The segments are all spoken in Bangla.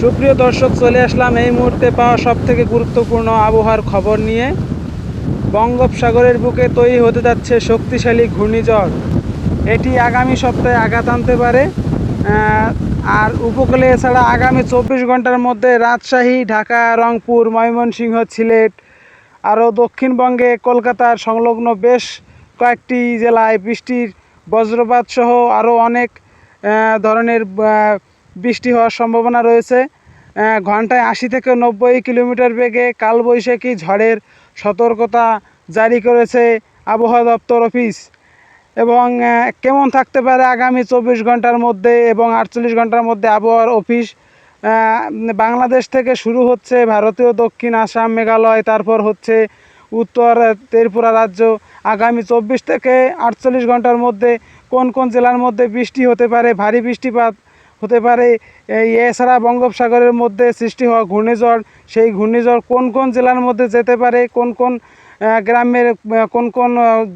সুপ্রিয় দর্শক, চলে আসলাম এই মুহূর্তে পাওয়া সবথেকে গুরুত্বপূর্ণ আবহাওয়ার খবর নিয়ে। বঙ্গোপসাগরের বুকে তৈরি হতে যাচ্ছে শক্তিশালী ঘূর্ণিঝড়। এটি আগামী সপ্তাহে আঘাত আনতে পারে। আর উপকূলে এছাড়া আগামী 24 ঘন্টার মধ্যে রাজশাহী, ঢাকা, রংপুর, ময়মনসিংহ, সিলেট, আরও দক্ষিণবঙ্গে কলকাতার সংলগ্ন বেশ কয়েকটি জেলায় বৃষ্টির বজ্রপাত সহ আরও অনেক ধরনের বৃষ্টি হওয়ার সম্ভাবনা রয়েছে। ঘন্টায় 80 থেকে 90 কিলোমিটার বেগে কালবৈশাখী ঝড়ের সতর্কতা জারি করেছে আবহাওয়া দপ্তর অফিস। এবং কেমন থাকতে পারে আগামী 24 ঘন্টার মধ্যে এবং 48 ঘন্টার মধ্যে আবহাওয়ার অফিস বাংলাদেশ থেকে শুরু হচ্ছে ভারতীয় দক্ষিণ আসাম, মেঘালয়, তারপর হচ্ছে উত্তর ত্রিপুরা রাজ্য। আগামী 24 থেকে 48 ঘন্টার মধ্যে কোন কোন জেলার মধ্যে বৃষ্টি হতে পারে, ভারী বৃষ্টিপাত হতে পারে। এছাড়া বঙ্গোপসাগরের মধ্যে সৃষ্টি হওয়া ঘূর্ণিঝড়, সেই ঘূর্ণিঝড় কোন কোন জেলার মধ্যে যেতে পারে, কোন কোন গ্রামের কোন কোন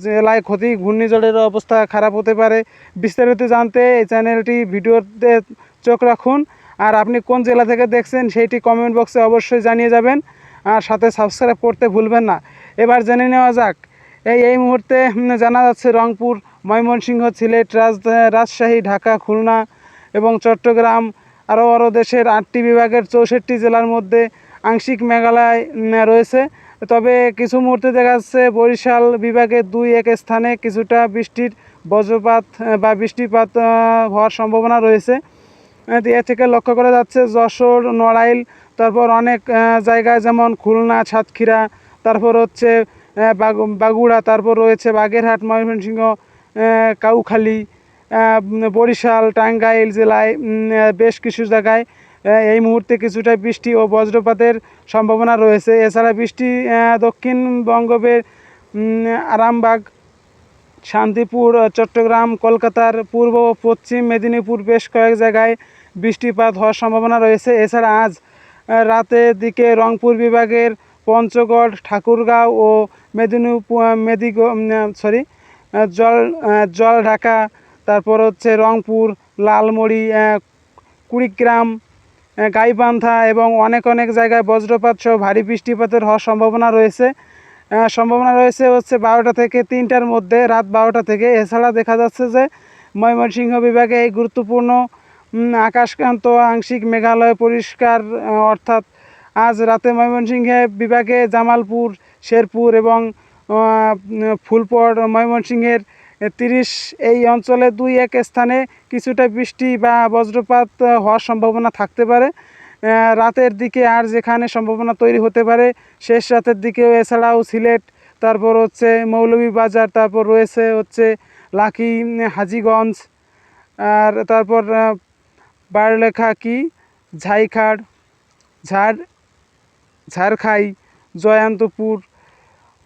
জেলায় ক্ষতি, ঘূর্ণিঝড়ের অবস্থা খারাপ হতে পারে, বিস্তারিত জানতে এই চ্যানেলটি ভিডিওতে চোখ রাখুন। আর আপনি কোন জেলা থেকে দেখছেন সেইটি কমেন্ট বক্সে অবশ্যই জানিয়ে যাবেন, আর সাথে সাবস্ক্রাইব করতে ভুলবেন না। এবার জেনে নেওয়া যাক। এই মুহূর্তে জানা যাচ্ছে রংপুর, ময়মনসিংহ, সিলেট, রাজশাহী, ঢাকা, খুলনা এবং চট্টগ্রাম আরও দেশের 8টি বিভাগের 64 জেলার মধ্যে আংশিক মেঘালয় রয়েছে। তবে কিছু মুহূর্তে দেখা যাচ্ছে বরিশাল বিভাগে 2-1 স্থানে কিছুটা বৃষ্টির বজ্রপাত বা বৃষ্টিপাত হওয়ার সম্ভাবনা রয়েছে। এ থেকে লক্ষ্য করা যাচ্ছে যশোর, নড়াইল, তারপর অনেক জায়গায় যেমন খুলনা, সাতক্ষীরা, তারপর হচ্ছে বাগুড়া, তারপর রয়েছে বাগেরহাট, ময়মনসিংহ, কাউখালী, বরিশাল, টাঙ্গাইল জেলায় বেশ কিছু জায়গায় এই মুহূর্তে কিছুটা বৃষ্টি ও বজ্রপাতের সম্ভাবনা রয়েছে। এছাড়া বৃষ্টি দক্ষিণবঙ্গের আরামবাগ, শান্তিপুর, চট্টগ্রাম, কলকাতার পূর্ব ও পশ্চিম মেদিনীপুর বেশ কয়েক জায়গায় বৃষ্টিপাত হওয়ার সম্ভাবনা রয়েছে। এছাড়া আজ রাতের দিকে রংপুর বিভাগের পঞ্চগড়, ঠাকুরগাঁও ও জলঢাকা, তারপর হচ্ছে রংপুর, লালমড়ি, কুড়িগ্রাম, গাইবান্ধা এবং অনেক জায়গায় বজ্রপাত সহ ভারী বৃষ্টিপাতের হওয়ার সম্ভাবনা রয়েছে। হচ্ছে 12টা থেকে 3টার মধ্যে, রাত 12টা থেকে। এছাড়া দেখা যাচ্ছে যে ময়মনসিংহ বিভাগে এই গুরুত্বপূর্ণ আকাশকান্ত আংশিক মেঘালয় পরিষ্কার, অর্থাৎ আজ রাতে ময়মনসিংহে বিভাগে জামালপুর, শেরপুর এবং ফুলপড়, ময়মনসিংহের 30 এই অঞ্চলে 2-1 স্থানে কিছুটা বৃষ্টি বা বজ্রপাত হওয়ার সম্ভাবনা থাকতে পারে রাতের দিকে। আর যেখানে সম্ভাবনা তৈরি হতে পারে শেষ রাতের দিকেও, এছাড়াও সিলেট, তারপর হচ্ছে মৌলভীবাজার, তারপর রয়েছে হচ্ছে লাকি, হাজীগঞ্জ, আর তারপর বারলেখা, কি ঝাইখাড়, ঝাড়খাই, জয়ন্তপুর,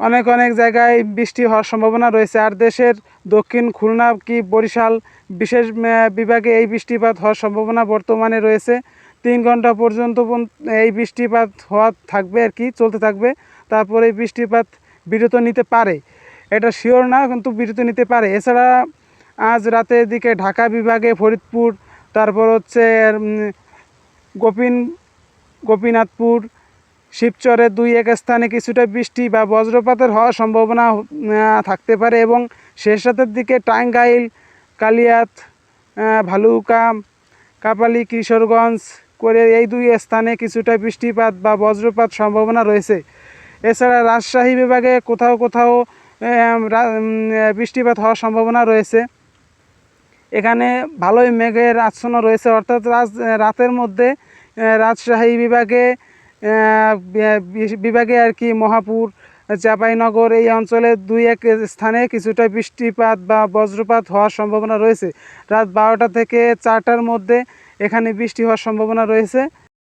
অনেক জায়গায় বৃষ্টি হওয়ার সম্ভাবনা রয়েছে। আর দেশের দক্ষিণ খুলনা কি বরিশাল বিশেষ বিভাগে এই বৃষ্টিপাত হওয়ার সম্ভাবনা বর্তমানে রয়েছে। 3 ঘন্টা পর্যন্ত এই বৃষ্টিপাত হওয়া থাকবে আর কি, চলতে থাকবে। তারপরে এই বৃষ্টিপাত বিরত নিতে পারে, এটা শিওর না, কিন্তু বিরত নিতে পারে। এছাড়া আজ রাতের দিকে ঢাকা বিভাগে ফরিদপুর, তারপর হচ্ছে গোপীনাথপুর, শিবচরে 2-1 স্থানে কিছুটা বৃষ্টি বা বজ্রপাতের হওয়ার সম্ভাবনা থাকতে পারে। এবং শেষ রাতের দিকে টাঙ্গাইল, কালিয়াত, ভালুকা, কাপালি, কিশোরগঞ্জ করে এই 2 স্থানে কিছুটা বৃষ্টিপাত বা বজ্রপাত সম্ভাবনা রয়েছে। এছাড়া রাজশাহী বিভাগে কোথাও বৃষ্টিপাত হওয়ার সম্ভাবনা রয়েছে। এখানে ভালোই মেঘের আচ্ছন্ন রয়েছে, অর্থাৎ রাতের মধ্যে রাজশাহী বিভাগে আর কি মহাপুর, চাঁপাইনগর এই অঞ্চলে 2-1 স্থানে কিছুটা বৃষ্টিপাত বা বজ্রপাত হওয়ার সম্ভাবনা রয়েছে। রাত 12টা থেকে 4টার মধ্যে এখানে বৃষ্টি হওয়ার সম্ভাবনা রয়েছে।